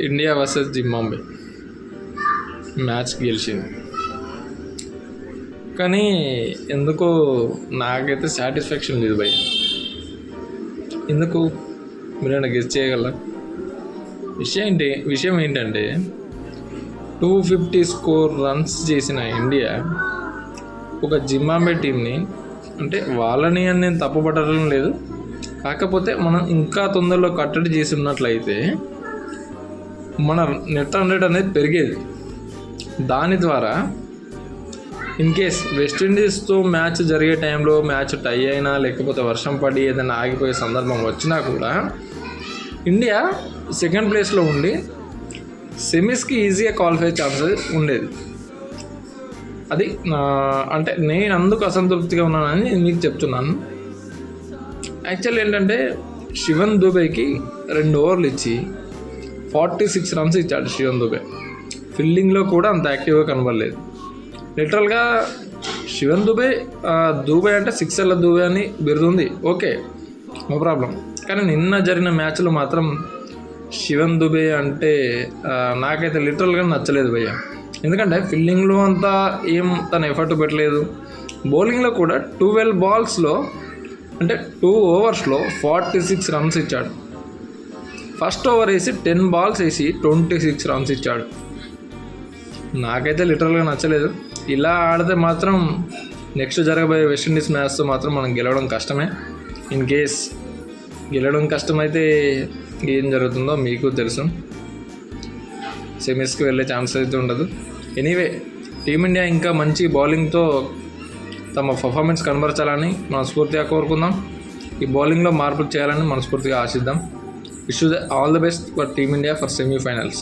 India versus Zimbabwe match గెలిచింది. కానీ ఎందుకో నాకైతే సాటిస్ఫాక్షన్ లేదు భయ్య. ఎందుకు మీరైనా గెస్ చేయగలరా? విషయం ఏంటంటే 250 స్కోర్ రన్స్ చేసిన ఇండియా ఒక జింబాబ్వే టీంని, అంటే వాళ్ళని అని నేను తప్పుపట్టడం లేదు, కాకపోతే మనం ఇంకా తొందరలో కట్టడి చేసి ఉన్నట్లయితే మన నెట్ రన్ రేట్ అనేది పెరిగేది. దాని ద్వారా ఇన్ కేస్ వెస్టిండీస్తో మ్యాచ్ జరిగే టైంలో మ్యాచ్ టై అయినా లేకపోతే వర్షం పడి ఏదైనా ఆగిపోయే సందర్భం వచ్చినా కూడా ఇండియా సెకండ్ ప్లేస్లో ఉండి సెమీస్కి ఈజీగా క్వాలిఫై ఛాన్సెస్ ఉండేది. అది అంటే నేను అందుకు అసంతృప్తిగా ఉన్నానని మీకు చెప్తున్నాను. యాక్చువల్ ఏంటంటే శివన్ దుబేకి 2 ఓవర్లు ఇచ్చి 46 రన్స్ ఇచ్చాడు శివన్ దుబే. ఫీల్డింగ్లో కూడా అంత యాక్టివ్గా కనబడలేదు. లిటరల్గా శివన్ దుబే అంటే సిక్సర్ల దుబే అని బిరుదుంది, ఓకే, నో ప్రాబ్లం. కానీ నిన్న జరిగిన మ్యాచ్లో మాత్రం శివన్ దుబే అంటే నాకైతే లిటరల్గా నచ్చలేదు భయ్య. ఎందుకంటే ఫీల్డింగ్లో అంతా ఏం తన ఎఫర్ట్ పెట్టలేదు. బౌలింగ్లో కూడా 12 బాల్స్లో అంటే 2 ఓవర్స్లో 46 రన్స్ ఇచ్చాడు. ఫస్ట్ ఓవర్ వేసి 10 బాల్స్ వేసి 26 రన్స్ ఇచ్చాడు. నాకైతే లిటరల్గా నచ్చలేదు. ఇలా ఆడితే మాత్రం నెక్స్ట్ జరగబోయే వెస్టిండీస్ మ్యాచ్తో మాత్రం మనం గెలవడం కష్టమే. ఇన్ కేస్ గెలవడం కష్టమైతే ఏం జరుగుతుందో మీకు తెలుసు. సెమీస్కి వెళ్ళే ఛాన్స్ అయితే ఉండదు. ఎనీవే, టీమిండియా ఇంకా మంచి బౌలింగ్తో తమ పర్ఫార్మెన్స్ కనబరచాలని మనస్ఫూర్తిగా కోరుకుందాం. ఈ బౌలింగ్లో మార్పులు చేయాలని మనస్ఫూర్తిగా ఆశిద్దాం. Wish you all the best for team India for semifinals.